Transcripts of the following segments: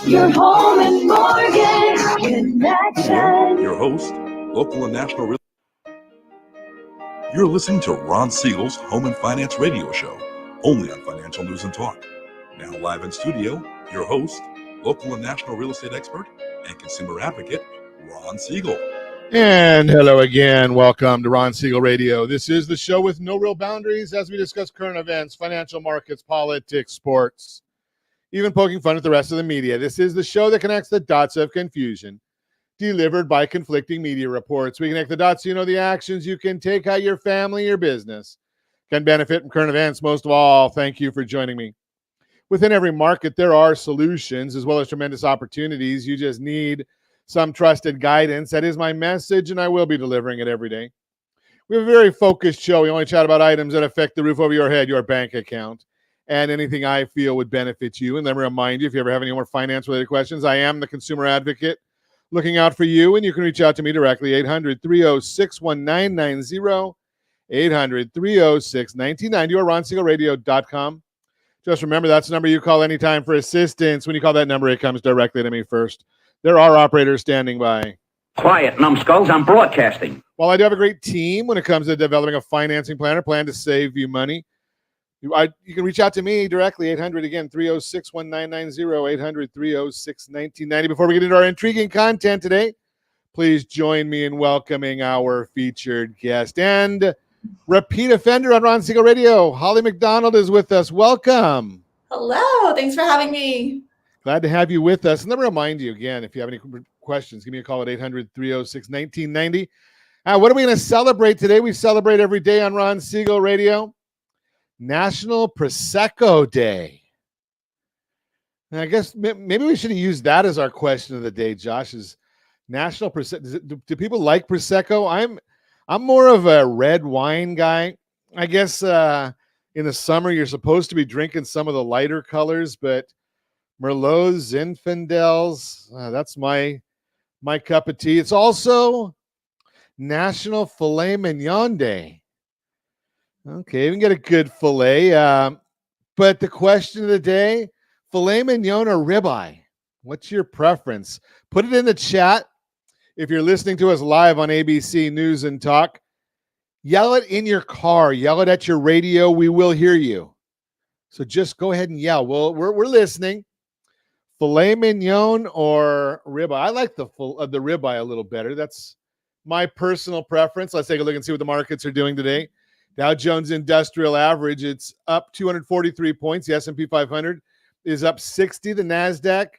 Your home and mortgage connection. Your host, local and national real. You're listening to Ron Siegel's Home and Finance Radio Show, only on Financial News and Talk. Now live in studio, your host, local and national real estate expert and consumer advocate, Ron Siegel. And hello again. Welcome to Ron Siegel Radio. This is the show with no real boundaries as we discuss current events, financial markets, politics, sports, even poking fun at the rest of the media. This is the show that connects the dots of confusion delivered by conflicting media reports. We connect the dots so you know the actions you can take, how your family, your business can benefit from current events. Most of all, thank you for joining me. Within every market, there are solutions as well as tremendous opportunities. You just need some trusted guidance. That is my message, and I will be delivering it every day. We have a very focused show. We only chat about items that affect the roof over your head, your bank account, and anything I feel would benefit you. And let me remind you, if you ever have any more finance-related questions, I am the consumer advocate looking out for you, and you can reach out to me directly, 800-306-1990, 800-306-1990, or ronsiegelradio.com. Just remember, that's the number you call anytime for assistance. When you call that number, it comes directly to me first. There are operators standing by. Quiet, numbskulls, I'm broadcasting. While I do have a great team when it comes to developing a financing plan or plan to save you money, you can reach out to me directly, 800, again, 306-1990, 800-306-1990. Before we get into our intriguing content today, please join me in welcoming our featured guest and repeat offender on Ron Siegel Radio. Holly McDonald is with us. Welcome. Hello. Thanks for having me. Glad to have you with us. And let me remind you again, if you have any questions, give me a call at 800-306-1990. What are we going to celebrate today? We celebrate every day on Ron Siegel Radio. National Prosecco Day. And I guess maybe we should have used that as our question of the day, Josh, is National Prosecco. Do people like Prosecco? I'm more of a red wine guy. I guess in the summer you're supposed to be drinking some of the lighter colors, but Merlots, Zinfandels, that's my cup of tea. It's also National Filet Mignon Day. Okay, we can get a good filet. But the question of the day, filet mignon or ribeye? What's your preference? Put it in the chat. If you're listening to us live on ABC News and Talk, yell it in your car. Yell it at your radio. We will hear you. So just go ahead and yell. Well, we're listening. Filet mignon or ribeye? I like the ribeye a little better. That's my personal preference. Let's take a look and see what the markets are doing today. Dow Jones Industrial Average, it's up 243 points. The S&P 500 is up 60. The NASDAQ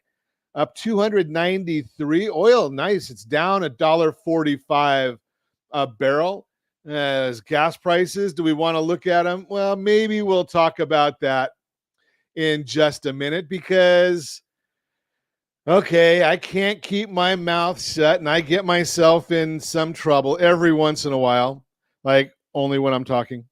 up 293. Oil, nice. It's down $1.45 a barrel. As gas prices, do we want to look at them? Well, maybe we'll talk about that in just a minute because, okay, I can't keep my mouth shut and I get myself in some trouble every once in a while, like only when I'm talking.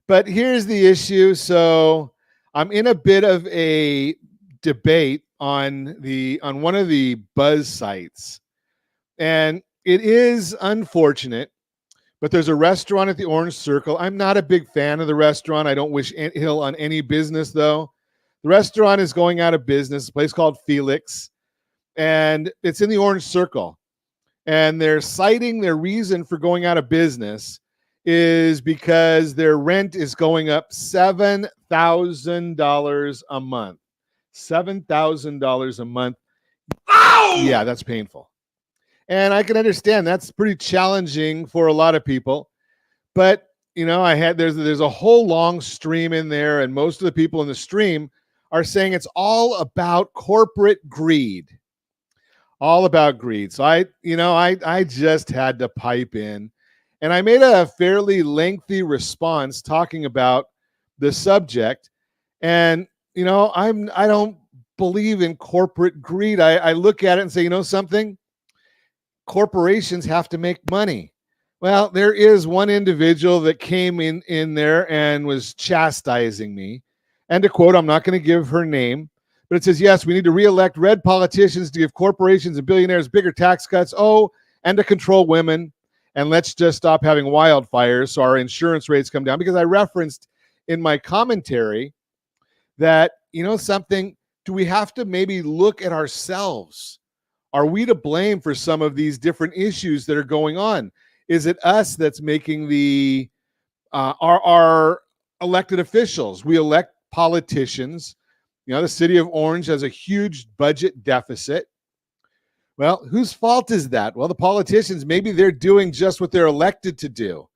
But here's the issue. So I'm in a bit of a debate on one of the buzz sites. And it is unfortunate, but there's a restaurant at the Orange Circle. I'm not a big fan of the restaurant. I don't wish ill on any business, though. The restaurant is going out of business, a place called Felix, and it's in the Orange Circle. And they're citing their reason for going out of business is because their rent is going up $7,000 a month. $7,000 a month. Ow! Yeah, that's painful. And I can understand that's pretty challenging for a lot of people. But, you know, there's a whole long stream in there, and most of the people in the stream are saying it's all about corporate greed. All about greed. So I just had to pipe in. And I made a fairly lengthy response talking about the subject. And, you know, I don't believe in corporate greed. I look at it and say, you know something? Corporations have to make money. Well, there is one individual that came in there and was chastising me. And to quote, I'm not going to give her name, but it says, yes, we need to reelect red politicians to give corporations and billionaires bigger tax cuts. Oh, and to control women. And let's just stop having wildfires so our insurance rates come down. Because I referenced in my commentary that, you know something, do we have to maybe look at ourselves? Are we to blame for some of these different issues that are going on? Is it us that's making the our elected officials? We elect politicians. The city of Orange has a huge budget deficit. Well, whose fault is that? Well, the politicians, maybe they're doing just what they're elected to do.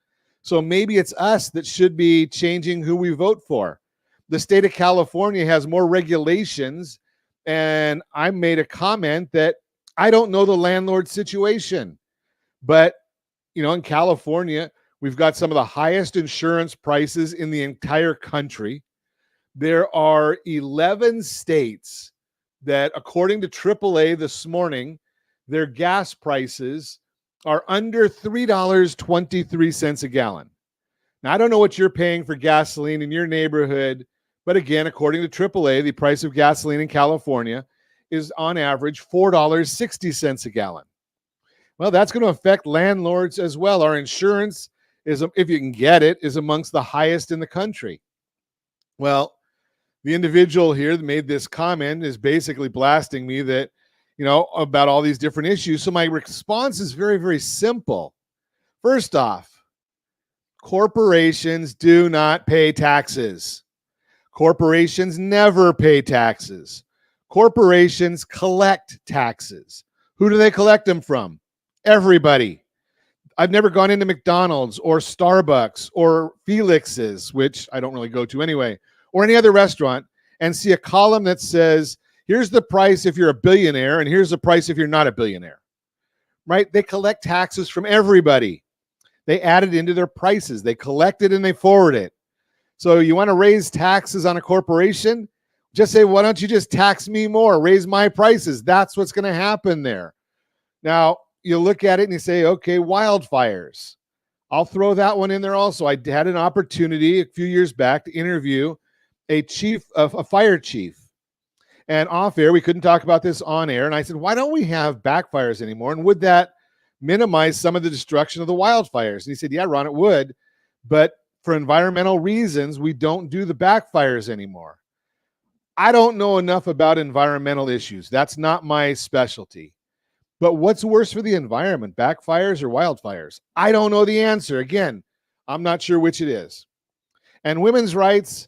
So maybe it's us that should be changing who we vote for. The state of California has more regulations, and I made a comment that I don't know the landlord situation. But, in California, we've got some of the highest insurance prices in the entire country. There are 11 states that, according to AAA this morning, their gas prices are under $3.23 a gallon. Now, I don't know what you're paying for gasoline in your neighborhood, but again, according to AAA, the price of gasoline in California is on average $4.60 a gallon. Well, that's going to affect landlords as well. Our insurance is, if you can get it, is amongst the highest in the country. Well, the individual here that made this comment is basically blasting me that, about all these different issues. So my response is very, very simple. First off, corporations do not pay taxes. Corporations never pay taxes. Corporations collect taxes. Who do they collect them from? Everybody. I've never gone into McDonald's or Starbucks or Felix's, which I don't really go to anyway, or any other restaurant, and see a column that says, here's the price if you're a billionaire, and here's the price if you're not a billionaire. Right? They collect taxes from everybody. They add it into their prices. They collect it and they forward it. So you want to raise taxes on a corporation? Just say, why don't you just tax me more? Raise my prices. That's what's going to happen there. Now, you look at it and you say, okay, wildfires. I'll throw that one in there also. I had an opportunity a few years back to interview a fire chief. And off air, we couldn't talk about this on air. And I said, why don't we have backfires anymore? And would that minimize some of the destruction of the wildfires? And he said, yeah, Ron, it would. But for environmental reasons, we don't do the backfires anymore. I don't know enough about environmental issues. That's not my specialty. But what's worse for the environment, backfires or wildfires? I don't know the answer. Again, I'm not sure which it is. And women's rights,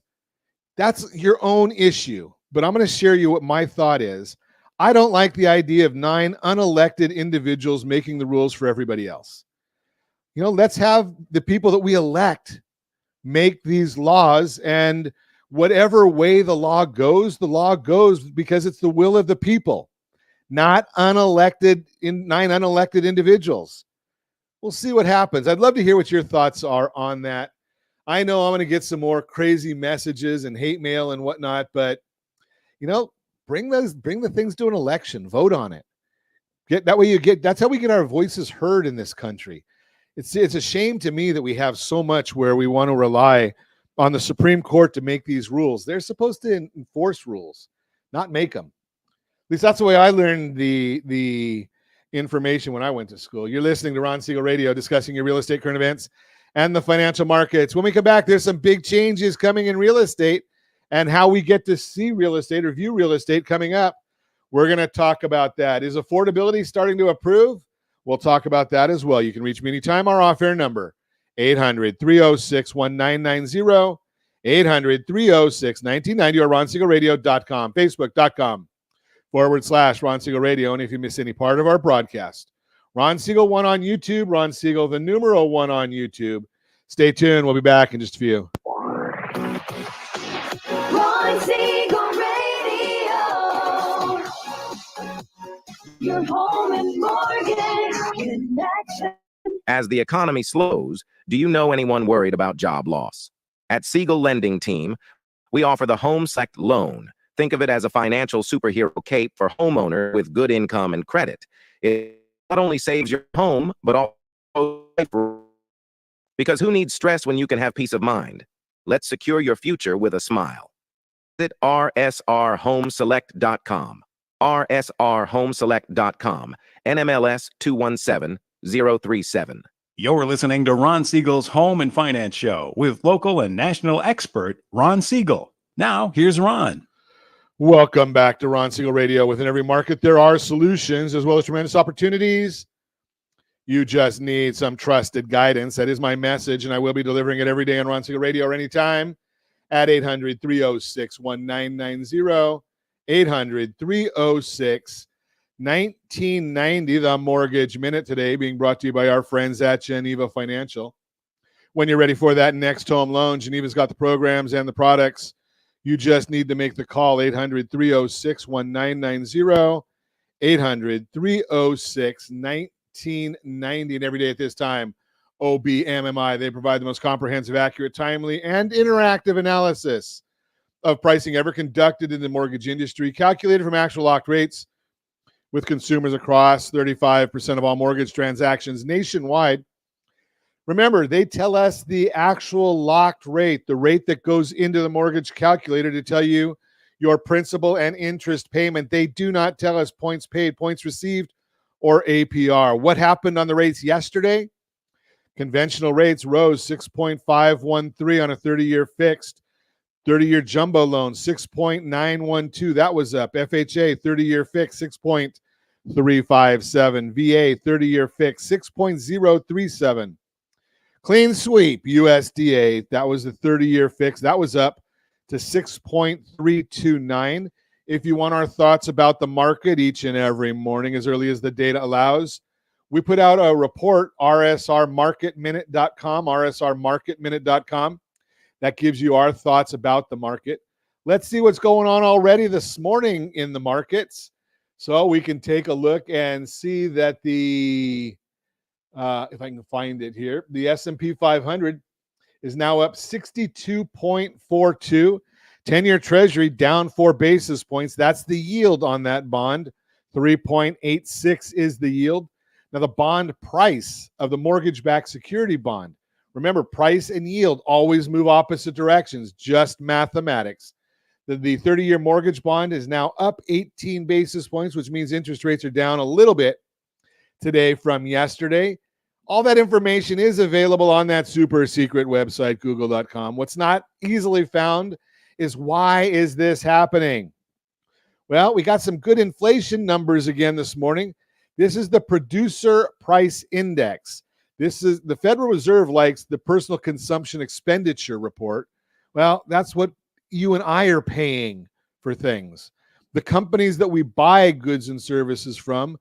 that's your own issue. But I'm going to share you what my thought is. I don't like the idea of 9 unelected individuals making the rules for everybody else. Let's have the people that we elect make these laws, and whatever way the law goes because it's the will of the people, not 9 unelected individuals. We'll see what happens. I'd love to hear what your thoughts are on that. I know I'm going to get some more crazy messages and hate mail and whatnot, but bring the things to an election, vote on it. That's how we get our voices heard in this country. It's a shame to me that we have so much where we want to rely on the Supreme Court to make these rules. They're supposed to enforce rules, not make them. At least that's the way I learned the information when I went to school. You're listening to Ron Siegel Radio, discussing your real estate current events and the financial markets. When we come back, there's some big changes coming in real estate and how we get to see real estate or view real estate coming up. We're going to talk about that. Is affordability starting to improve? We'll talk about that as well. You can reach me anytime. Our off-air number, 800-306-1990, 800-306-1990, or RonSiegelRadio.com, Facebook.com/Ron Siegel Radio. And if you miss any part of our broadcast, Ron Siegel 1 on YouTube, Ron Siegel, the numeral 1 on YouTube. Stay tuned. We'll be back in just a few. Ron Siegel Radio, your home and mortgage connection. As the economy slows, do you know anyone worried about job loss? At Siegel Lending Team, we offer the Home Select Loan. Think of it as a financial superhero cape for homeowner with good income and credit. It not only saves your home, but also because who needs stress when you can have peace of mind? Let's secure your future with a smile. Visit rsrhomeselect.com. rsrhomeselect.com. NMLS 217037. You're listening to Ron Siegel's Home and Finance Show with local and national expert Ron Siegel. Now, here's Ron. Welcome back to Ron Siegel Radio. Within every market, there are solutions as well as tremendous opportunities. You just need some trusted guidance. That is my message, and I will be delivering it every day on Ron Siegel Radio or anytime at 800-306-1990, 800-306-1990. The Mortgage Minute today being brought to you by our friends at Geneva Financial. When you're ready for that next home loan, Geneva's got the programs and the products. You just need to make the call, 800-306-1990, 800-306-1990. And every day at this time, OBMMI, they provide the most comprehensive, accurate, timely, and interactive analysis of pricing ever conducted in the mortgage industry, calculated from actual locked rates with consumers across 35% of all mortgage transactions nationwide. Remember, they tell us the actual locked rate, the rate that goes into the mortgage calculator to tell you your principal and interest payment. They do not tell us points paid, points received, or APR. What happened on the rates yesterday? Conventional rates rose 6.513 on a 30-year fixed. 30-year jumbo loan, 6.912. That was up. FHA, 30-year fixed, 6.357. VA, 30-year fixed, 6.037. Clean sweep, USDA, that was the 30-year fix. That was up to 6.329. If you want our thoughts about the market each and every morning, as early as the data allows, we put out a report, rsrmarketminute.com, rsrmarketminute.com. That gives you our thoughts about the market. Let's see what's going on already this morning in the markets. So we can take a look and see that the if I can find it here, the S&P 500 is now up 62.42. 10-year Treasury down 4 basis points. That's the yield on that bond. 3.86 is the yield. Now, the bond price of the mortgage-backed security bond. Remember, price and yield always move opposite directions, just mathematics. The 30-year mortgage bond is now up 18 basis points, which means interest rates are down a little bit today from yesterday. All that information is available on that super secret website, google.com. What's not easily found is, why is this happening? Well, we got some good inflation numbers again this morning. This is the Producer Price Index. This is the Federal Reserve likes the personal consumption expenditure report. Well, that's what you and I are paying for things. The companies that we buy goods and services from,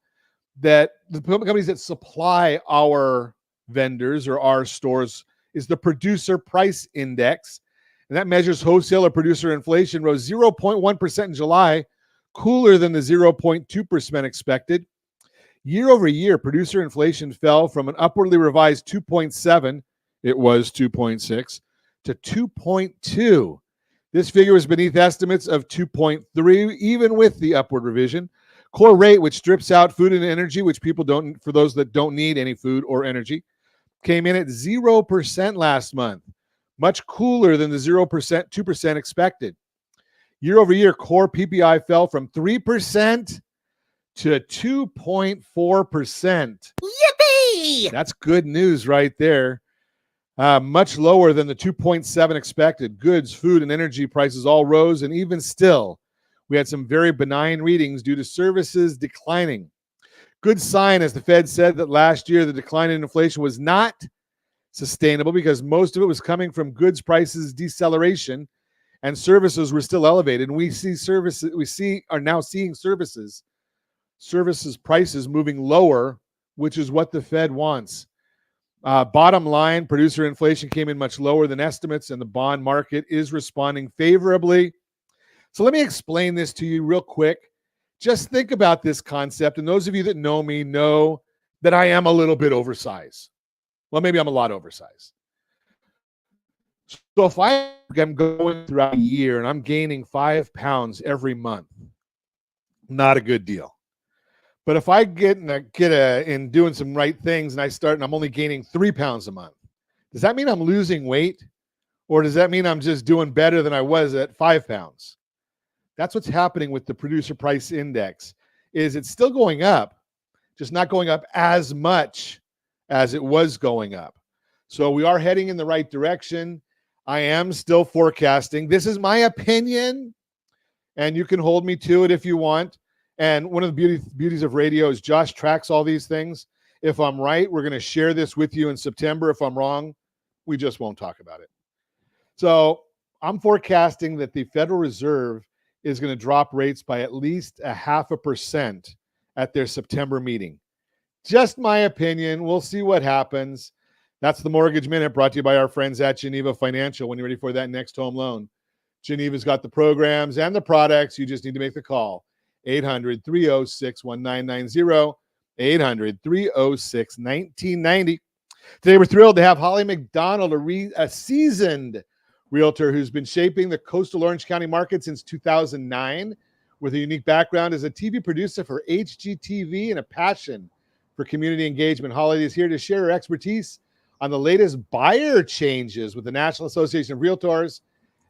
that the companies that supply our vendors or our stores, is the Producer Price Index. And that measures wholesale or producer inflation, rose 0.1% in July, cooler than the 0.2% expected. Year over year, producer inflation fell from an upwardly revised 2.7, it was 2.6, to 2.2. This figure was beneath estimates of 2.3, even with the upward revision. Core rate, which strips out food and energy, which people don't, for those that don't need any food or energy, came in at 0% last month, much cooler than the 2% expected. Year over year, core PPI fell from 3% to 2.4%. Yippee! That's good news right there. Much lower than the 2.7 expected. Goods, food, and energy prices all rose, and even still, we had some very benign readings due to services declining. Good sign, as the Fed said, that last year the decline in inflation was not sustainable because most of it was coming from goods prices deceleration, and services were still elevated. And we are now seeing services prices moving lower, which is what the Fed wants. Bottom line, producer inflation came in much lower than estimates, and the bond market is responding favorably. So let me explain this to you real quick. Just think about this concept, and those of you that know me know that I am a little bit oversized. Well, maybe I'm a lot oversized. So if I'm going throughout a year and I'm gaining 5 pounds every month, not a good deal. But if I get in doing some right things and I'm only gaining 3 pounds a month, does that mean I'm losing weight? Or does that mean I'm just doing better than I was at 5 pounds? That's what's happening with the Producer Price Index, is it's still going up, just not going up as much as it was going up. So we are heading in the right direction. I am still forecasting. This is my opinion. and you can hold me to it if you want. And one of the beauties of radio is Josh tracks all these things. If I'm right, we're going to share this with you in September. If I'm wrong, we just won't talk about it. So I'm forecasting that the Federal Reserve is going to drop rates by at least 0.5% at their September meeting. Just my opinion. We'll see what happens. That's the Mortgage Minute, brought to you by our friends at Geneva Financial. When you're ready for that next home loan, Geneva's got the programs and the products. You just need to make the call. 800-306-1990, 800-306-1990. Today, we're thrilled to have Holly McDonald, a seasoned realtor who's been shaping the coastal Orange County market since 2009, with a unique background as a TV producer for HGTV and a passion for community engagement. Holly is here to share her expertise on the latest buyer changes with the National Association of Realtors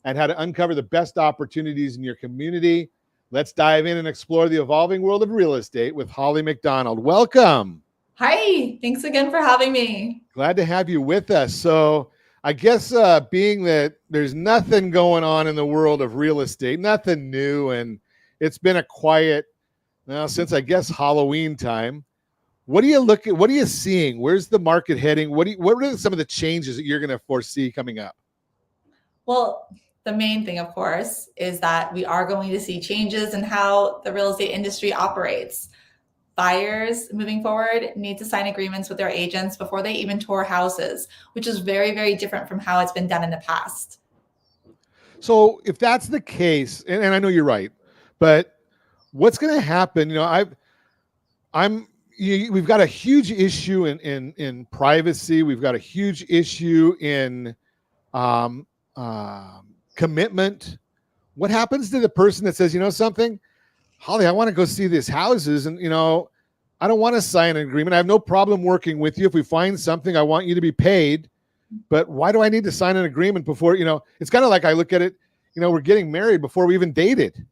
and how to uncover the best opportunities in your community. Let's dive in and explore the evolving world of real estate with Holly McDonald. Welcome. Hi, thanks again for having me. Glad to have you with us. So I guess being that there's nothing going on in the world of real estate, nothing new, and it's been a quiet, since I guess Halloween time. What are you seeing? Where's the market heading? What are some of the changes that you're going to foresee coming up? Well, the main thing, of course, is that we are going to see changes in how the real estate industry operates. Buyers moving forward need to sign agreements with their agents before they even tour houses, which is very, very different from how it's been done in the past. So if that's the case, and I know you're right, but what's going to happen? We've got a huge issue in privacy. We've got a huge issue in commitment. What happens to the person that says, something, Holly, I want to go see these houses, and I don't want to sign an agreement. I have no problem working with you. If we find something, I want you to be paid. But why do I need to sign an agreement before, it's kind of like I look at it, we're getting married before we even dated.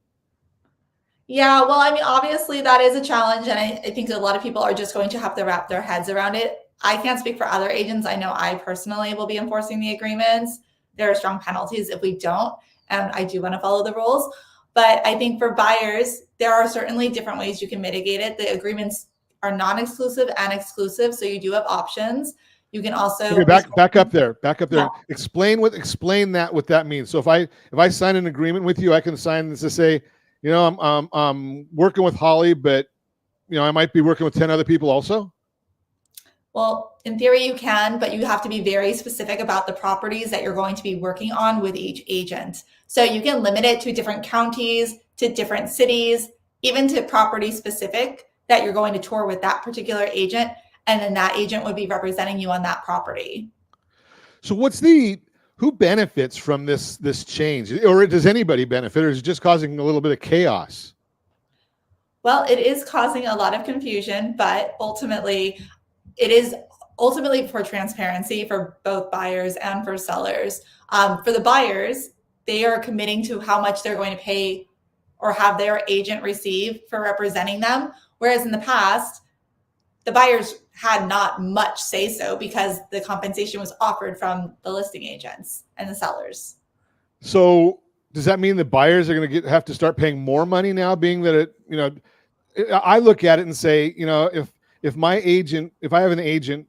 Yeah, well, I mean, obviously that is a challenge. And I think a lot of people are just going to have to wrap their heads around it. I can't speak for other agents. I know I personally will be enforcing the agreements. There are strong penalties if we don't. And I do want to follow the rules. But I think for buyers, there are certainly different ways you can mitigate it. The agreements are non-exclusive and exclusive. So you do have options. You can also back up there. Yeah. Explain what that means. So if I sign an agreement with you, I can sign this to say, I'm working with Holly, but I might be working with 10 other people also. Well, in theory you can, but you have to be very specific about the properties that you're going to be working on with each agent. So you can limit it to different counties, to different cities, even to property specific that you're going to tour with that particular agent. And then that agent would be representing you on that property. So who benefits from this change? Or does anybody benefit, or is it just causing a little bit of chaos? Well, it is causing a lot of confusion, but ultimately it is for transparency for both buyers and for sellers. For the buyers, they are committing to how much they're going to pay or have their agent receive for representing them. Whereas in the past, the buyers had not much say so because the compensation was offered from the listing agents and the sellers. So does that mean the buyers are going to have to start paying more money now, being that I look at it and say, if I have an agent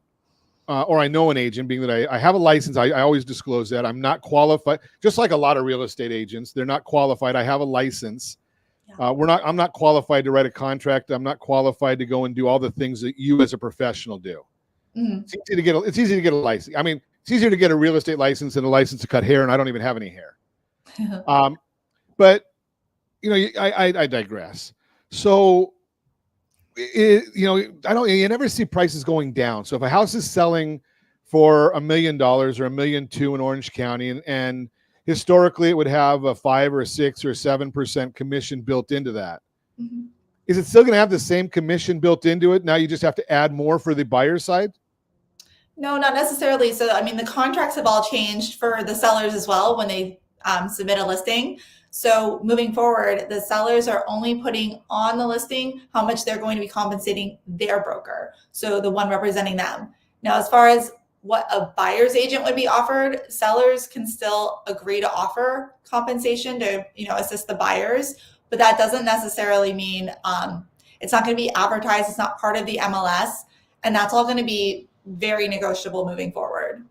or I know an agent, being that I have a license, I always disclose that I'm not qualified, just like a lot of real estate agents, they're not qualified. I have a license. Yeah. I'm not qualified to write a contract. I'm not qualified to go and do all the things that you as a professional do. Mm-hmm. It's easy to get a license. I mean, it's easier to get a real estate license than a license to cut hair, and I don't even have any hair. But I digress. So you never see prices going down. So if a house is selling for $1 million or $1.2 million in Orange County, and historically it would have a 5 or 6 or 7% commission built into that. Mm-hmm. Is it still going to have the same commission built into it? Now you just have to add more for the buyer side? No, not necessarily. So, I mean, the contracts have all changed for the sellers as well when they submit a listing. So moving forward, the sellers are only putting on the listing how much they're going to be compensating their broker, so the one representing them. Now, as far as what a buyer's agent would be offered, sellers can still agree to offer compensation to assist the buyers. but that doesn't necessarily mean it's not going to be advertised. It's not part of the MLS, and that's all going to be very negotiable moving forward.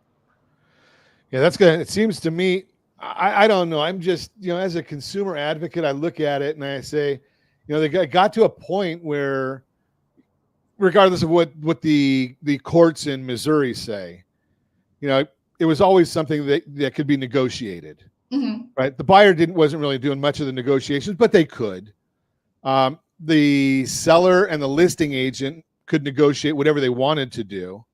Yeah, that's good. It seems to me, I don't know. I'm just, as a consumer advocate, I look at it and I say, they got to a point where, regardless of what the courts in Missouri say, it was always something that could be negotiated, right? The buyer wasn't really doing much of the negotiations, but they could. The seller and the listing agent could negotiate whatever they wanted to do.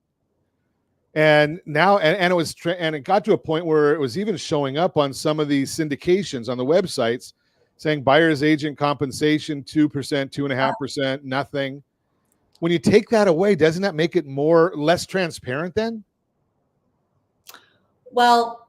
And now, and it got to a point where it was even showing up on some of these syndications on the websites saying buyer's agent compensation 2%, 2.5%, nothing. When you take that away, doesn't that make it less transparent then? Well,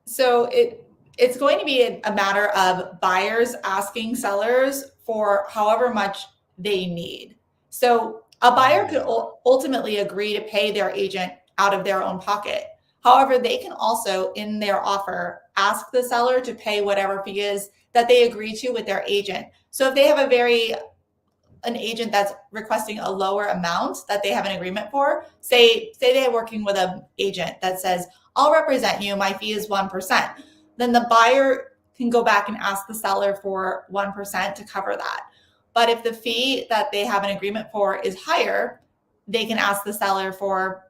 so it's going to be a matter of buyers asking sellers for however much they need. So a buyer could ultimately agree to pay their agent out of their own pocket. However, they can also, in their offer, ask the seller to pay whatever fee is that they agree to with their agent. So if they have an agent that's requesting a lower amount that they have an agreement for, say they're working with an agent that says, I'll represent you, my fee is 1%. Then the buyer can go back and ask the seller for 1% to cover that. But if the fee that they have an agreement for is higher, they can ask the seller for,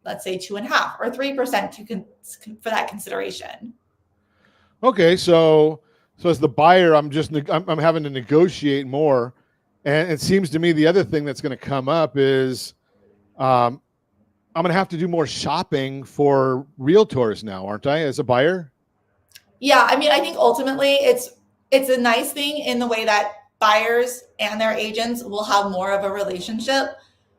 let's say, 2.5% or 3% for that consideration. Okay, so as the buyer, I'm having to negotiate more, and it seems to me the other thing that's going to come up is I'm going to have to do more shopping for realtors now, aren't I, as a buyer? Yeah, I mean, I think ultimately it's a nice thing in the way that buyers and their agents will have more of a relationship.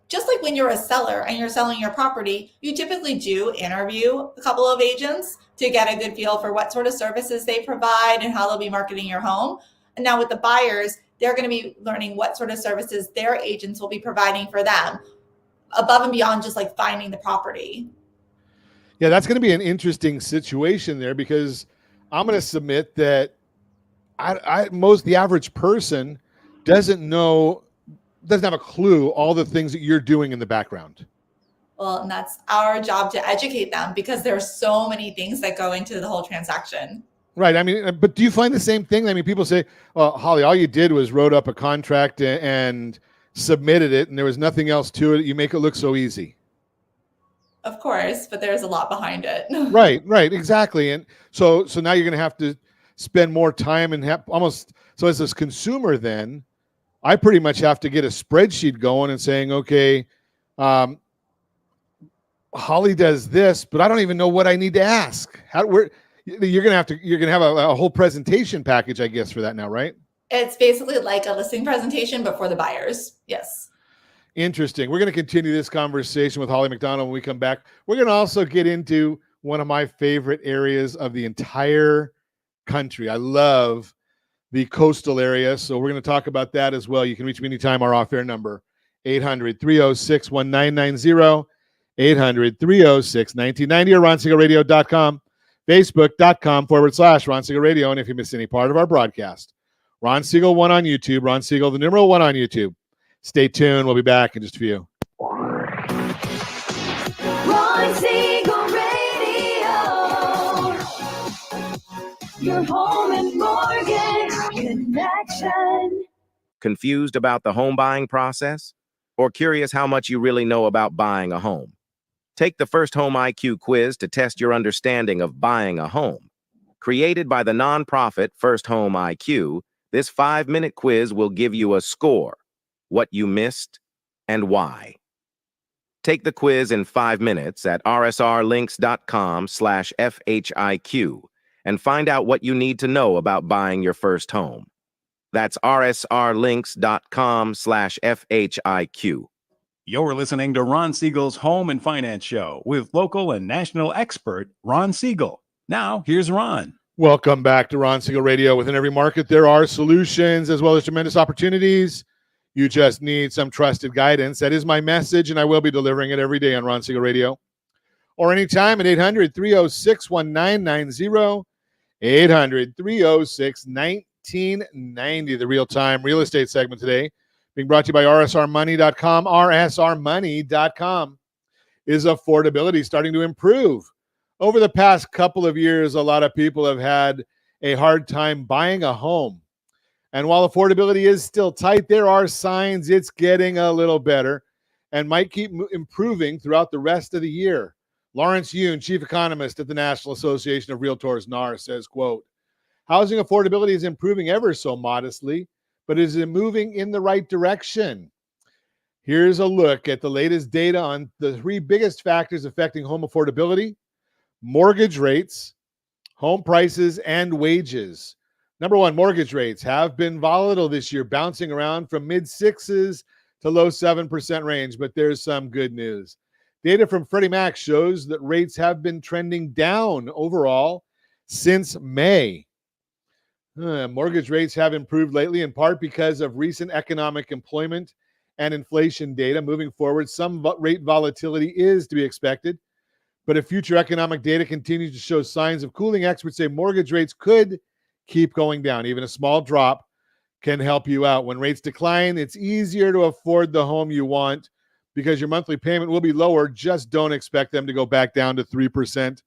Just like when you're a seller and you're selling your property, you typically do interview a couple of agents to get a good feel for what sort of services they provide and how they'll be marketing your home. And now with the buyers, they're going to be learning what sort of services their agents will be providing for them above and beyond just like finding the property. Yeah, that's going to be an interesting situation there, because I'm going to submit that the average person doesn't have a clue all the things that you're doing in the background. Well, and that's our job to educate them, because there are so many things that go into the whole transaction. Right. I mean, but do you find the same thing? I mean, people say, well, Holly, all you did was wrote up a contract and submitted it, and there was nothing else to it. You make it look so easy. Of course, but there's a lot behind it. Right, exactly. And so now you're going to have to spend more time and so as this consumer, then I pretty much have to get a spreadsheet going and saying, okay, Holly does this, but I don't even know what I need to ask. You're going to have a whole presentation package, I guess, for that now, right? It's basically like a listing presentation, but for the buyers. Yes. Interesting. We're going to continue this conversation with Holly McDonald when we come back. We're going to also get into one of my favorite areas of the entire country. I love the coastal area, so we're going to talk about that as well. You can reach me anytime. Our off-air number, 800-306-1990, 800-306-1990, or RonSiegelRadio.com, Facebook.com/Ron Siegel Radio. And if you miss any part of our broadcast, Ron Siegel 1 on YouTube, Ron Siegel, the numeral 1 on YouTube. Stay tuned. We'll be back in just a few. Ron Siegel Radio, your home and mortgage connection. Confused about the home buying process? Or curious how much you really know about buying a home? Take the First Home IQ quiz to test your understanding of buying a home. Created by the nonprofit First Home IQ, this 5-minute quiz will give you a score, what you missed, and why. Take the quiz in 5 minutes at rsrlinks.com/FHIQ and find out what you need to know about buying your first home. That's rsrlinks.com/FHIQ. You're listening to Ron Siegel's Home and Finance Show with local and national expert Ron Siegel. Now, here's Ron. Welcome back to Ron Siegel Radio. Within every market, there are solutions as well as tremendous opportunities. You just need some trusted guidance. That is my message, and I will be delivering it every day on Ron Siegel Radio. Or anytime at 800-306-1990, 800-306-1990. 1990, the real-time real estate segment today, being brought to you by rsrmoney.com. rsrmoney.com. Is affordability starting to improve? Over the past couple of years, a lot of people have had a hard time buying a home. And while affordability is still tight, there are signs it's getting a little better and might keep improving throughout the rest of the year. Lawrence Yoon, chief economist at the National Association of Realtors, NAR, says, quote, housing affordability is improving ever so modestly, but is it moving in the right direction? Here's a look at the latest data on the three biggest factors affecting home affordability: mortgage rates, home prices, and wages. Number one, mortgage rates have been volatile this year, bouncing around from mid-6s to low 7% range, but there's some good news. Data from Freddie Mac shows that rates have been trending down overall since May. Mortgage rates have improved lately, in part because of recent economic employment and inflation data. Moving forward, some rate volatility is to be expected, but if future economic data continues to show signs of cooling, experts say mortgage rates could keep going down. Even a small drop can help you out. When rates decline, it's easier to afford the home you want because your monthly payment will be lower. Just don't expect them to go back down to 3%.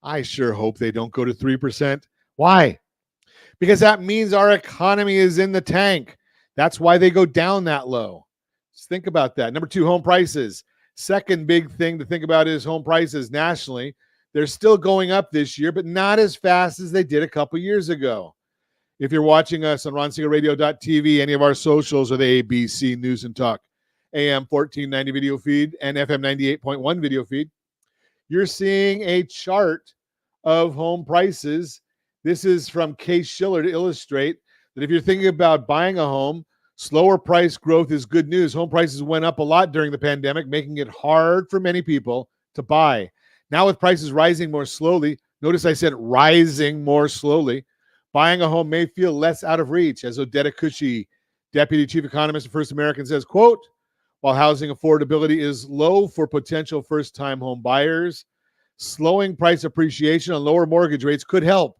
I sure hope they don't go to 3%. Why? Because that means our economy is in the tank. That's why they go down that low. Just think about that. Number two, home prices. Second big thing to think about is home prices nationally. They're still going up this year, but not as fast as they did a couple years ago. If you're watching us on RonSiegelRadio.tv, any of our socials, or the ABC News and Talk, AM 1490 video feed, and FM 98.1 video feed, you're seeing a chart of home prices. This is from Case-Shiller to illustrate that if you're thinking about buying a home, slower price growth is good news. Home prices went up a lot during the pandemic, making it hard for many people to buy. Now with prices rising more slowly, notice I said rising more slowly, buying a home may feel less out of reach. As Odetta Cushy, Deputy Chief Economist of First American, says, quote, while housing affordability is low for potential first-time home buyers, slowing price appreciation and lower mortgage rates could help.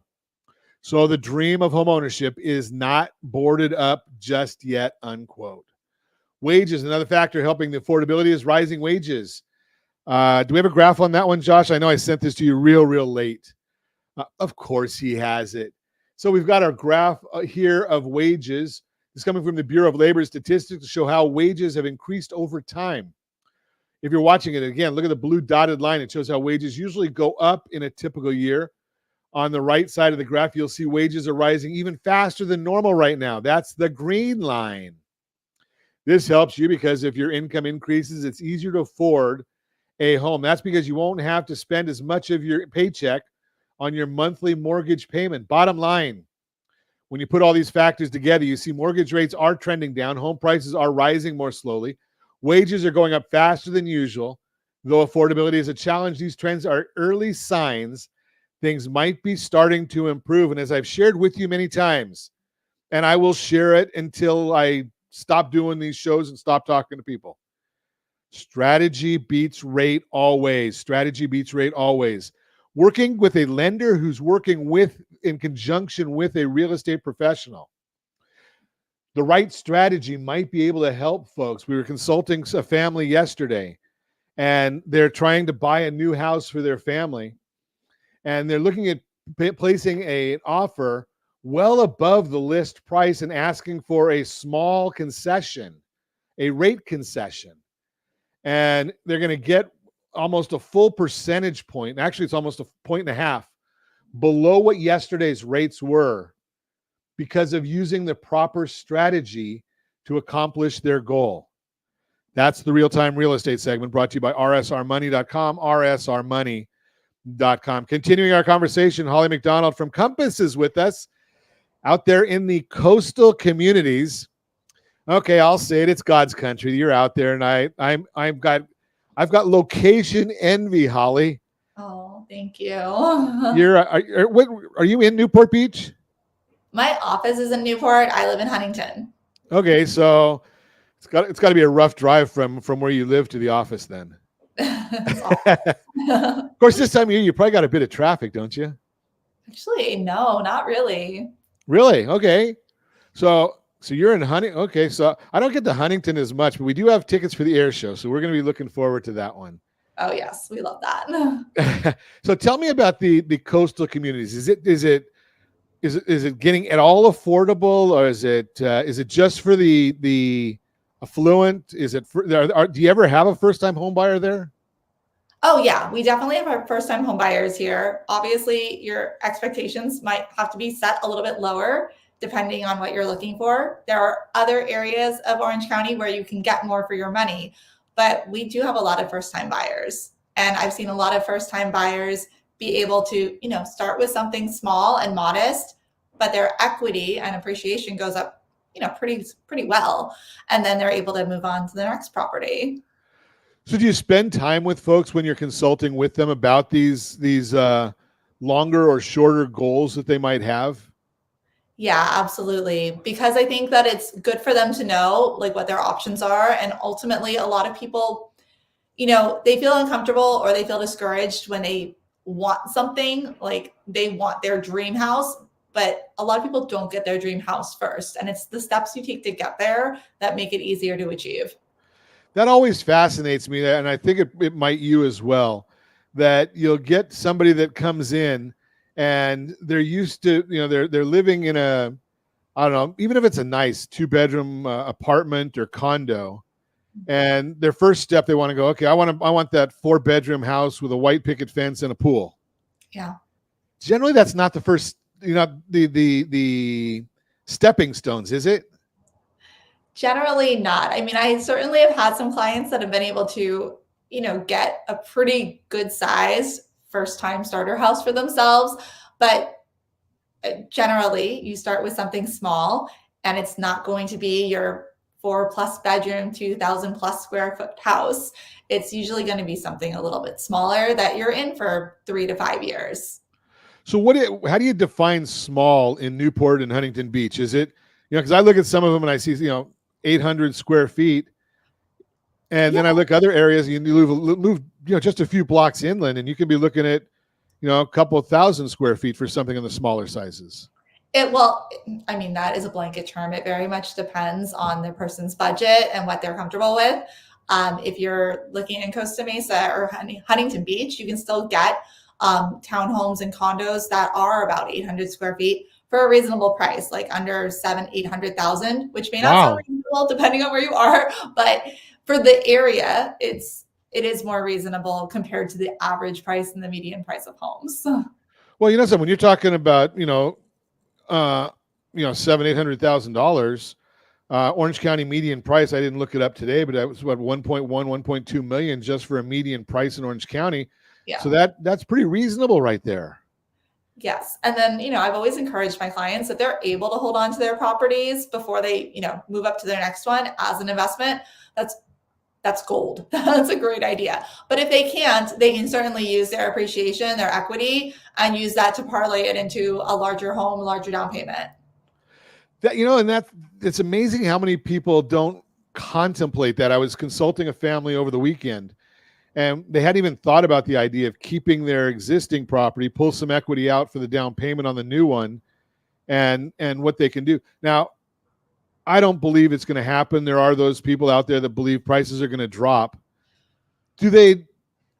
So the dream of home ownership is not boarded up just yet, unquote. Wages, another factor helping the affordability is rising wages. Do we have a graph on that one, Josh? I know I sent this to you real late. Of course he has it. So we've got our graph here of wages. It's coming from the Bureau of Labor Statistics to show how wages have increased over time. If you're watching it again, look at the blue dotted line. It shows how wages usually go up in a typical year. On the right side of the graph, you'll see wages are rising even faster than normal right now. That's the green line. This helps you because if your income increases, it's easier to afford a home. That's because you won't have to spend as much of your paycheck on your monthly mortgage payment. Bottom line, when you put all these factors together, you see mortgage rates are trending down, home prices are rising more slowly, wages are going up faster than usual. Though affordability is a challenge, these trends are early signs things might be starting to improve. And as I've shared with you many times, and I will share it until I stop doing these shows and stop talking to people, strategy beats rate always. Strategy beats rate always. Working with a lender who's working with, in conjunction with a real estate professional, the right strategy might be able to help folks. We were consulting a family yesterday, and they're trying to buy a new house for their family, and they're looking at placing an offer well above the list price and asking for a small concession, a rate concession. And they're going to get almost a full percentage point. Actually, it's almost 1.5 points below what yesterday's rates were because of using the proper strategy to accomplish their goal. That's the real-time real estate segment brought to you by rsrmoney.com, rsrmoney.com. Continuing our conversation, Holly McDonald from Compass is with us out there in the coastal communities. Okay, I'll say it. It's God's country. You're out there, and I've got location envy, Holly. Oh, thank you. Are you in Newport Beach? My office is in Newport. I live in Huntington. Okay, so it's got to be a rough drive from where you live to the office then. Of course, this time of year you probably got a bit of traffic, don't you? Actually, no, not really. Really? Okay. So you're in Huntington. Okay. So I don't get to Huntington as much, but we do have tickets for the air show. So we're going to be looking forward to that one. Oh yes, we love that. So tell me about the coastal communities. Is it getting at all affordable, or is it just for the affluent? Is it do you ever have a first time home buyer there? Oh yeah, we definitely have our first time home buyers here. Obviously, your expectations might have to be set a little bit lower depending on what you're looking for. There are other areas of Orange County where you can get more for your money, but we do have a lot of first time buyers. And I've seen a lot of first time buyers be able to, start with something small and modest, but their equity and appreciation goes up, pretty well. And then they're able to move on to the next property. So do you spend time with folks when you're consulting with them about these longer or shorter goals that they might have? Yeah, absolutely. Because I think that it's good for them to know like what their options are. And ultimately, a lot of people, they feel uncomfortable or they feel discouraged when they want something, like they want their dream house, but a lot of people don't get their dream house first. And it's the steps you take to get there that make it easier to achieve. That always fascinates me, and I think it might you as well, that you'll get somebody that comes in and they're used to, they're living in a, I don't know, even if it's a nice 2-bedroom apartment or condo, and their first step, they want to go, okay, I want that 4-bedroom house with a white picket fence and a pool. Yeah. Generally, that's not the first, the stepping stones, is it? Generally not. I mean, I certainly have had some clients that have been able to, get a pretty good size first time starter house for themselves. But generally, you start with something small, and it's not going to be your 4+ bedroom, 2,000+ square foot house. It's usually going to be something a little bit smaller that you're in for 3 to 5 years. So how do you define small in Newport and Huntington Beach? Is it, because I look at some of them and I see, 800 square feet. And then I look other areas, you move, just a few blocks inland, and you can be looking at, a couple thousand square feet for something in the smaller sizes. That is a blanket term. It very much depends on the person's budget and what they're comfortable with. If you're looking in Costa Mesa or Huntington Beach, you can still get townhomes and condos that are about 800 square feet for a reasonable price, like under $800,000, which may not sound reasonable depending on where you are, but for the area, it is more reasonable compared to the average price and the median price of homes. Well, so when you're talking about, $700,000-$800,000, Orange County median price, I didn't look it up today, but that was what, 1.2 million just for a median price in Orange County. Yeah. So that's pretty reasonable right there. Yes. And then, I've always encouraged my clients that they're able to hold on to their properties before they, move up to their next one as an investment. That's gold. That's a great idea. But if they can't, they can certainly use their appreciation, their equity, and use that to parlay it into a larger home, larger down payment. It's amazing how many people don't contemplate that. I was consulting a family over the weekend, and they hadn't even thought about the idea of keeping their existing property, pull some equity out for the down payment on the new one, and what they can do. Now, I don't believe it's going to happen. There are those people out there that believe prices are going to drop. Do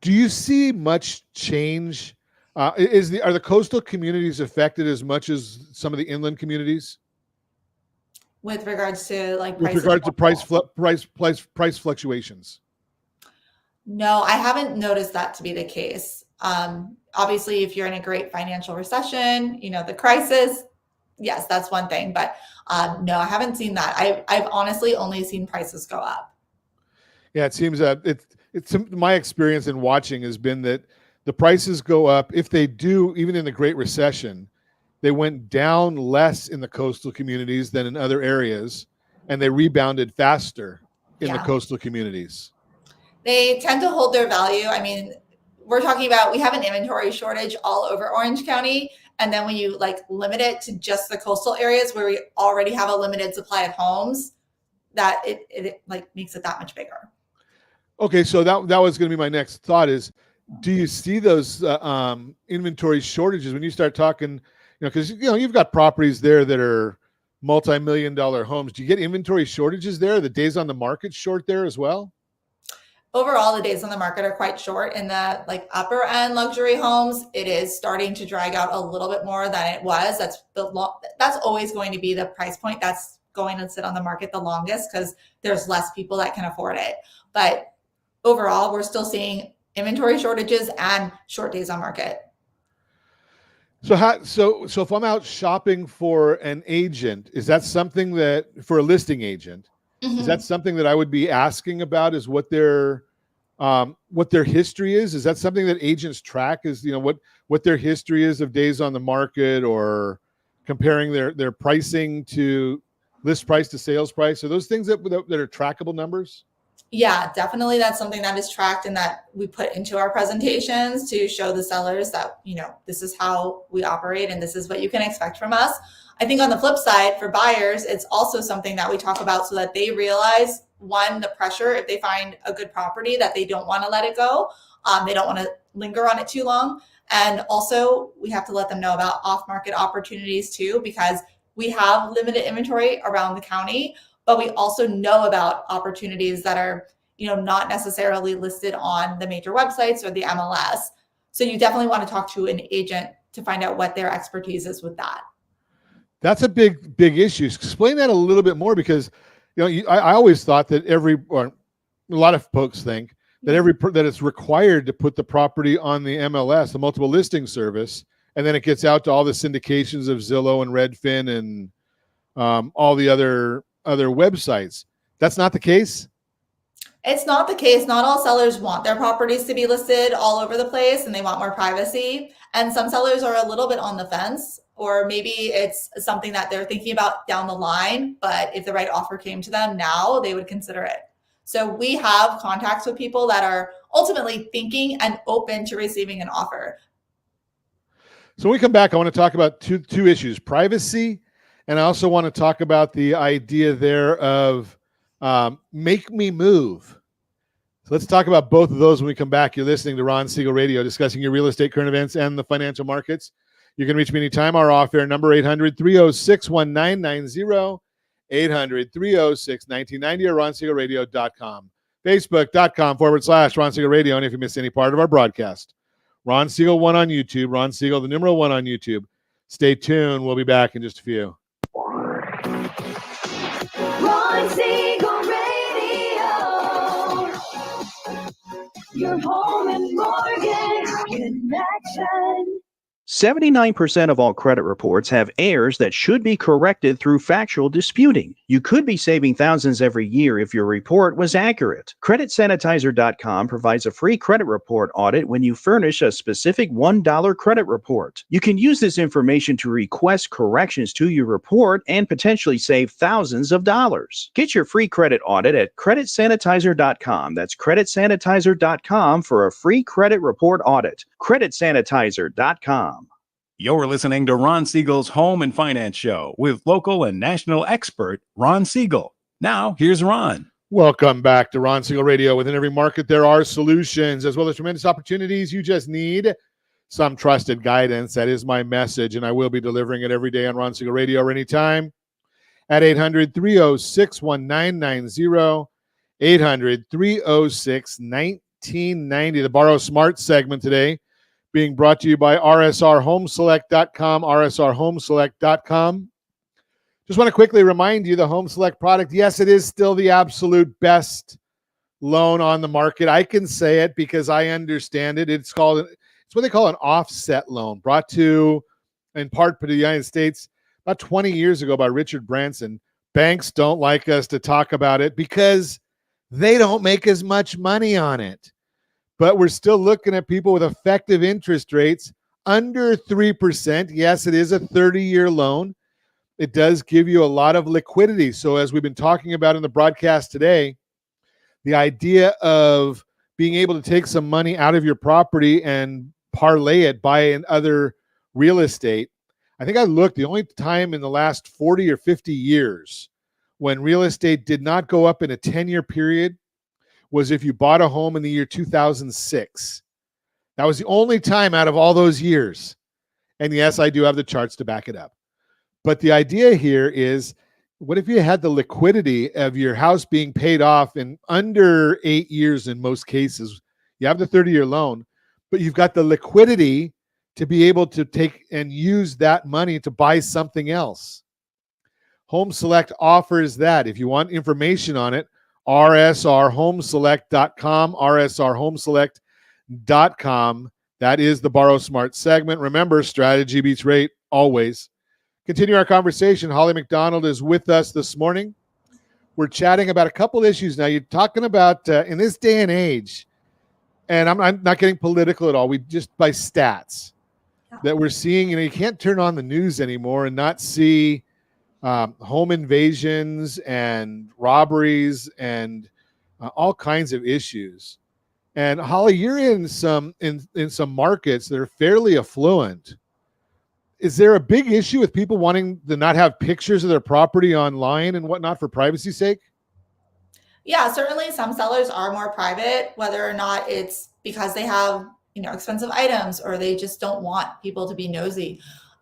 you see much change? Are the coastal communities affected as much as some of the inland communities? With regards to price fluctuations? No, I haven't noticed that to be the case. Obviously, if you're in a great financial recession, the crisis, yes, that's one thing. But no, I haven't seen that. I've honestly only seen prices go up. Yeah, it seems that it's my experience in watching has been that the prices go up. If they do, even in the Great Recession, they went down less in the coastal communities than in other areas, and they rebounded faster in the coastal communities. They tend to hold their value. I mean, we're talking about, we have an inventory shortage all over Orange County. And then when you limit it to just the coastal areas where we already have a limited supply of homes, that it makes it that much bigger. Okay. So that was going to be my next thought is, do you see those inventory shortages when you start talking, because you've got properties there that are multi-million-dollar homes. Do you get inventory shortages there? The days on the market short there as well? Overall, the days on the market are quite short. In the upper end luxury homes, it is starting to drag out a little bit more than it was. That's always going to be the price point that's going to sit on the market the longest, because there's less people that can afford it. But overall, we're still seeing inventory shortages and short days on market. So if I'm out shopping for an agent, is that something that, for a listing agent, is that something that I would be asking about, is what their history is? Is that something that agents track, is, what their history is of days on the market, or comparing their pricing to list price to sales price? Are those things that are trackable numbers? Yeah, definitely. That's something that is tracked and that we put into our presentations to show the sellers that, this is how we operate and this is what you can expect from us. I think on the flip side, for buyers, it's also something that we talk about so that they realize, one, the pressure if they find a good property, that they don't want to let it go. They don't want to linger on it too long. And also, we have to let them know about off-market opportunities too, because we have limited inventory around the county, but we also know about opportunities that are, not necessarily listed on the major websites or the MLS. So you definitely want to talk to an agent to find out what their expertise is with that. That's a big issue. Explain that a little bit more, because I always thought that or a lot of folks think that that it's required to put the property on the MLS, the multiple listing service, and then it gets out to all the syndications of Zillow and Redfin and all the other websites. That's not the case? It's not the case. Not all sellers want their properties to be listed all over the place, and they want more privacy. And some sellers are a little bit on the fence, or maybe it's something that they're thinking about down the line, but if the right offer came to them now, they would consider it. So we have contacts with people that are ultimately thinking and open to receiving an offer. So when we come back, I want to talk about two issues: privacy, and I also want to talk about the idea there of make me move. So let's talk about both of those when we come back. You're listening to Ron Siegel Radio, discussing your real estate, current events, and the financial markets. You can reach me anytime. Our off-air number, 800-306-1990, 800-306-1990, or ronsiegelradio.com. Facebook.com/Ron Siegel Radio. And if you miss any part of our broadcast, Ron Siegel 1 on YouTube, Ron Siegel, the numeral 1 on YouTube. Stay tuned. We'll be back in just a few. Ron Siegel Radio, your home and mortgage connection. 79% of all credit reports have errors that should be corrected through factual disputing. You could be saving thousands every year if your report was accurate. CreditSanitizer.com provides a free credit report audit when you furnish a specific $1 credit report. You can use this information to request corrections to your report and potentially save thousands of dollars. Get your free credit audit at CreditSanitizer.com. That's CreditSanitizer.com for a free credit report audit. CreditSanitizer.com. You're listening to Ron Siegel's Home and Finance Show with local and national expert Ron Siegel. Now, here's Ron. Welcome back to Ron Siegel Radio. Within every market, there are solutions as well as tremendous opportunities. You just need some trusted guidance. That is my message, and I will be delivering it every day on Ron Siegel Radio or anytime at 800-306-1990, 800-306-1990. The Borrow Smart segment today being brought to you by rsrhomeselect.com, rsrhomeselect.com. Just want to quickly remind you the Home Select product, yes, it is still the absolute best loan on the market. I can say it because I understand it. It's what they call an offset loan, brought to, in part, to the United States about 20 years ago by Richard Branson. Banks don't like us to talk about it because they don't make as much money on it. But we're still looking at people with effective interest rates under 3%. Yes, it is a 30-year loan. It does give you a lot of liquidity. So as we've been talking about in the broadcast today, the idea of being able to take some money out of your property and parlay it, buy in other real estate. I think I looked, the only time in the last 40 or 50 years when real estate did not go up in a 10-year period was if you bought a home in the year 2006. That was the only time out of all those years. And yes, I do have the charts to back it up. But the idea here is, what if you had the liquidity of your house being paid off in under 8 years in most cases? You have the 30-year loan, but you've got the liquidity to be able to take and use that money to buy something else. Home Select offers that. If you want information on it, rsrhomeselect.com, rsrhomeselect.com. That is the Borrow Smart segment. Remember, strategy beats rate always. Continue our conversation. Holly McDonald is with us this morning. We're chatting about a couple issues now. You're talking about in this day and age, and I'm not getting political at all. We just by stats that we're seeing. You can't turn on the news anymore and not see home invasions and robberies and all kinds of issues. And Holly, you're in some markets that are fairly affluent. Is there a big issue with people wanting to not have pictures of their property online and whatnot for privacy's sake? Yeah, certainly some sellers are more private, whether or not it's because they have, expensive items or they just don't want people to be nosy.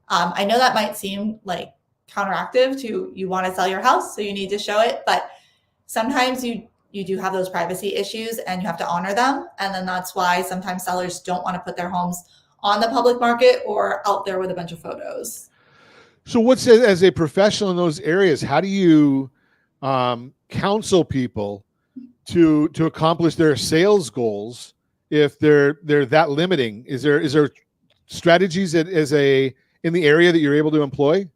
I know that might seem like counteractive to you want to sell your house, so you need to show it, but sometimes you do have those privacy issues and you have to honor them. And then that's why sometimes sellers don't want to put their homes on the public market or out there with a bunch of photos. So as a professional in those areas, how do you counsel people to accomplish their sales goals if they're that limiting? Is there strategies in the area that you're able to employ?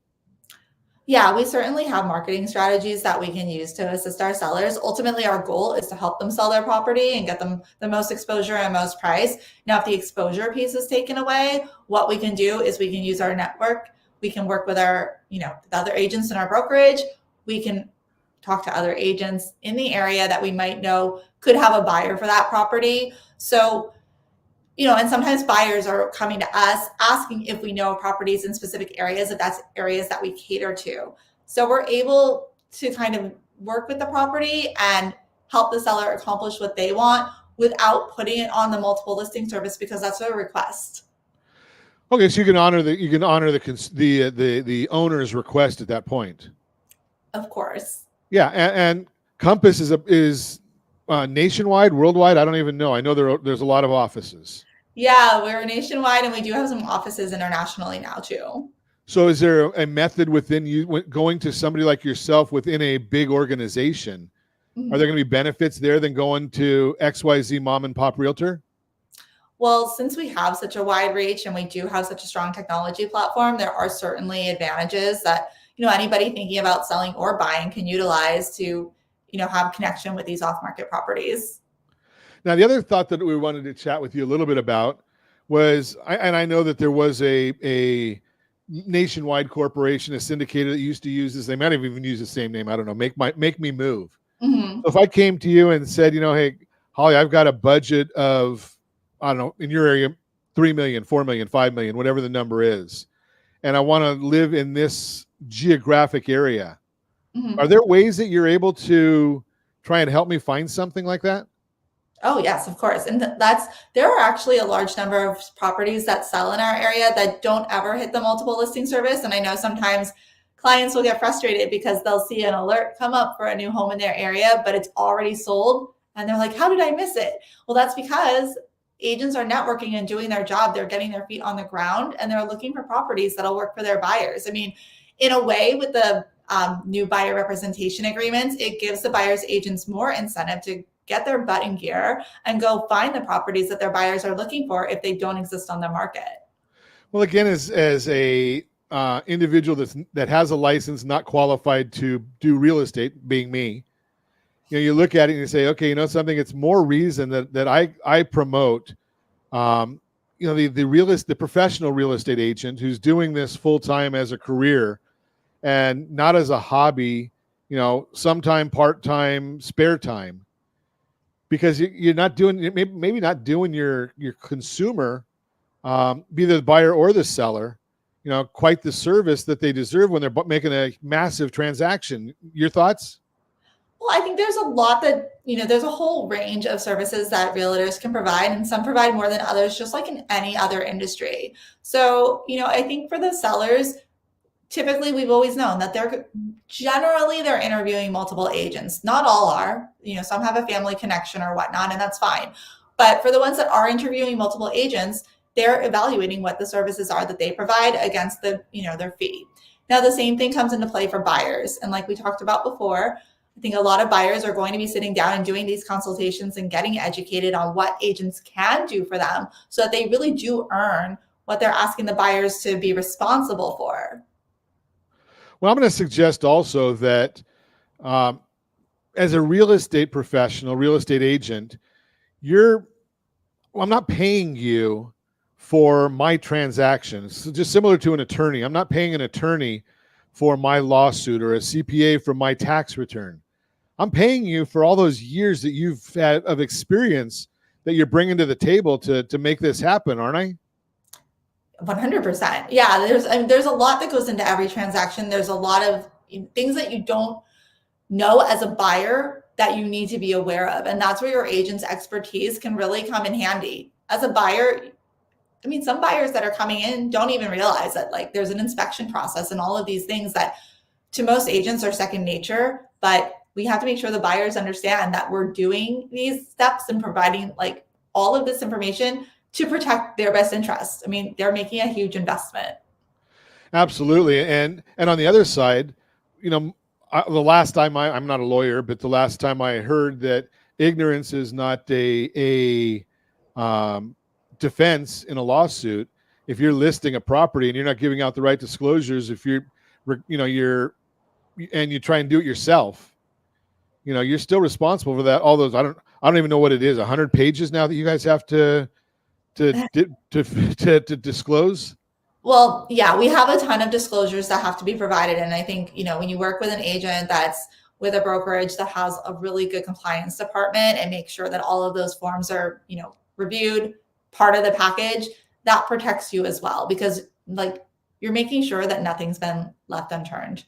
Yeah, we certainly have marketing strategies that we can use to assist our sellers. Ultimately, our goal is to help them sell their property and get them the most exposure and most price. Now, if the exposure piece is taken away, what we can do is we can use our network. We can work with the other agents in our brokerage. We can talk to other agents in the area that we might know could have a buyer for that property. So, and sometimes buyers are coming to us asking if we know properties in specific areas, if that's areas that we cater to. So we're able to kind of work with the property and help the seller accomplish what they want without putting it on the multiple listing service, because that's a request. Okay, so you can honor the owner's request at that point. Of course. Yeah, and Compass is nationwide, worldwide. I don't even know. I know there's a lot of offices. Yeah, we're nationwide, and we do have some offices internationally now too. So is there a method within you going to somebody like yourself within a big organization? Mm-hmm. Are there going to be benefits there than going to XYZ mom and pop realtor? Well, since we have such a wide reach and we do have such a strong technology platform, there are certainly advantages that anybody thinking about selling or buying can utilize to have connection with these off-market properties. Now, the other thought that we wanted to chat with you a little bit about was, I know that there was a nationwide corporation, a syndicator that used to use this. They might have even used the same name. I don't know. Make Me Move. Mm-hmm. So if I came to you and said, hey, Holly, I've got a budget of, I don't know, in your area, 3 million, 4 million, 5 million, whatever the number is, and I want to live in this geographic area. Mm-hmm. Are there ways that you're able to try and help me find something like that? Oh, yes, of course. And there are actually a large number of properties that sell in our area that don't ever hit the multiple listing service. And I know sometimes clients will get frustrated because they'll see an alert come up for a new home in their area, but it's already sold. And they're like, how did I miss it? Well, that's because agents are networking and doing their job. They're getting their feet on the ground and they're looking for properties that'll work for their buyers. I mean, in a way, with the new buyer representation agreements, it gives the buyer's agents more incentive to get their butt in gear and go find the properties that their buyers are looking for if they don't exist on the market. Well, again, as a individual that has a license, not qualified to do real estate, being me, you look at it and you say, okay, something. It's more reason that I promote, the professional real estate agent who's doing this full time as a career and not as a hobby, sometime part-time, spare time. Because you're not doing, maybe not doing your consumer, be the buyer or the seller, quite the service that they deserve when they're making a massive transaction. Your thoughts? Well, I think there's a lot that, there's a whole range of services that realtors can provide, and some provide more than others, just like in any other industry. So, I think for the sellers, typically we've always known that they're interviewing multiple agents. Not all are, some have a family connection or whatnot, and that's fine. But for the ones that are interviewing multiple agents, they're evaluating what the services are that they provide against their fee. Now, the same thing comes into play for buyers. And like we talked about before, I think a lot of buyers are going to be sitting down and doing these consultations and getting educated on what agents can do for them so that they really do earn what they're asking the buyers to be responsible for. Well, I'm going to suggest also that as a real estate professional, real estate agent, I'm not paying you for my transactions. Just similar to an attorney. I'm not paying an attorney for my lawsuit or a CPA for my tax return. I'm paying you for all those years that you've had of experience that you're bringing to the table to make this happen, aren't I? 100%. Yeah, there's a lot that goes into every transaction. There's a lot of things that you don't know as a buyer that you need to be aware of. And that's where your agent's expertise can really come in handy. As a buyer, some buyers that are coming in don't even realize that there's an inspection process and all of these things that to most agents are second nature, but we have to make sure the buyers understand that we're doing these steps and providing all of this information to protect their best interests. They're making a huge investment. Absolutely. And on the other side, the last time I'm not a lawyer, but the last time I heard that ignorance is not a defense in a lawsuit. If you're listing a property and you're not giving out the right disclosures, if you try and do it yourself, you're still responsible for that. All those, I don't even know what it is. 100 pages now that you guys have to disclose. Well, yeah, we have a ton of disclosures that have to be provided. And I think, when you work with an agent that's with a brokerage that has a really good compliance department and make sure that all of those forms are, reviewed, part of the package, that protects you as well, because you're making sure that nothing's been left unturned.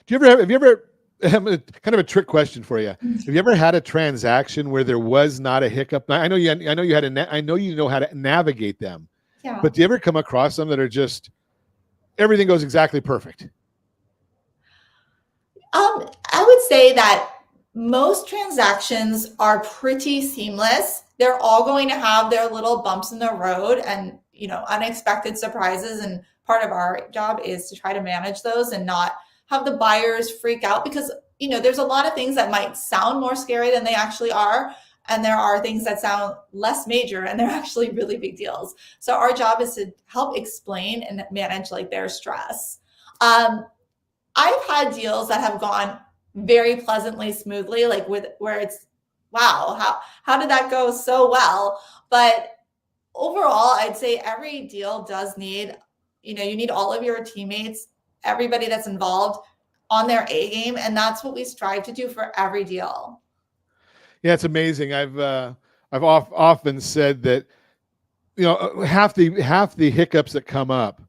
Have you ever kind of a trick question for you? Have you ever had a transaction where there was not a hiccup? I know you know how to navigate them. Yeah. But do you ever come across them that are just everything goes exactly perfect? I would say that most transactions are pretty seamless. They're all going to have their little bumps in the road and, unexpected surprises. And part of our job is to try to manage those and not have the buyers freak out because, there's a lot of things that might sound more scary than they actually are. And there are things that sound less major and they're actually really big deals. So our job is to help explain and manage their stress. I've had deals that have gone very pleasantly, smoothly, where it's, wow, how did that go so well? But overall, I'd say every deal does need, you need all of your teammates, everybody that's involved on their A game. And that's what we strive to do for every deal. Yeah, it's amazing. I've often said that, half the hiccups that come up,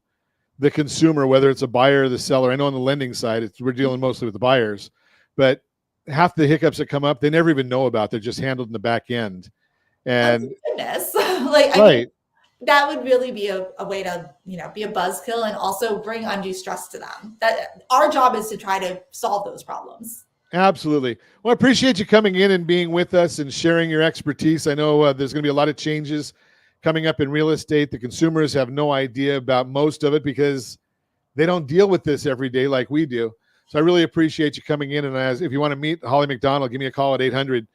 the consumer, whether it's a buyer or the seller, I know on the lending side, we're dealing mostly with the buyers, but half the hiccups that come up, they never even know about. They're just handled in the back end. And goodness, right. That would really be a way to, be a buzzkill and also bring undue stress to them. That our job is to try to solve those problems. Absolutely. Well, I appreciate you coming in and being with us and sharing your expertise. I know there's going to be a lot of changes coming up in real estate. The consumers have no idea about most of it because they don't deal with this every day like we do. So I really appreciate you coming in. And if you want to meet Holly McDonald, give me a call at 800-306-1990,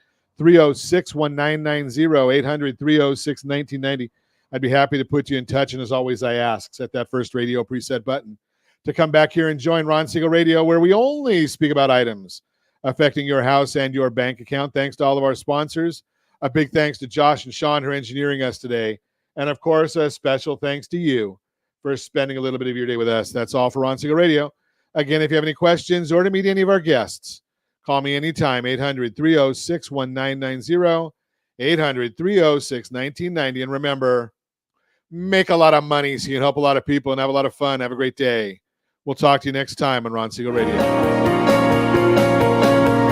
800-306-1990. I'd be happy to put you in touch. And as always, I ask, set that first radio preset button to come back here and join Ron Siegel Radio, where we only speak about items affecting your house and your bank account. Thanks to all of our sponsors. A big thanks to Josh and Sean who are engineering us today. And of course, a special thanks to you for spending a little bit of your day with us. That's all for Ron Siegel Radio. Again, if you have any questions or to meet any of our guests, call me anytime, 800-306-1990, 800-306-1990. And remember, make a lot of money so you can help a lot of people and have a lot of fun. Have a great day. We'll talk to you next time on Ron Siegel Radio.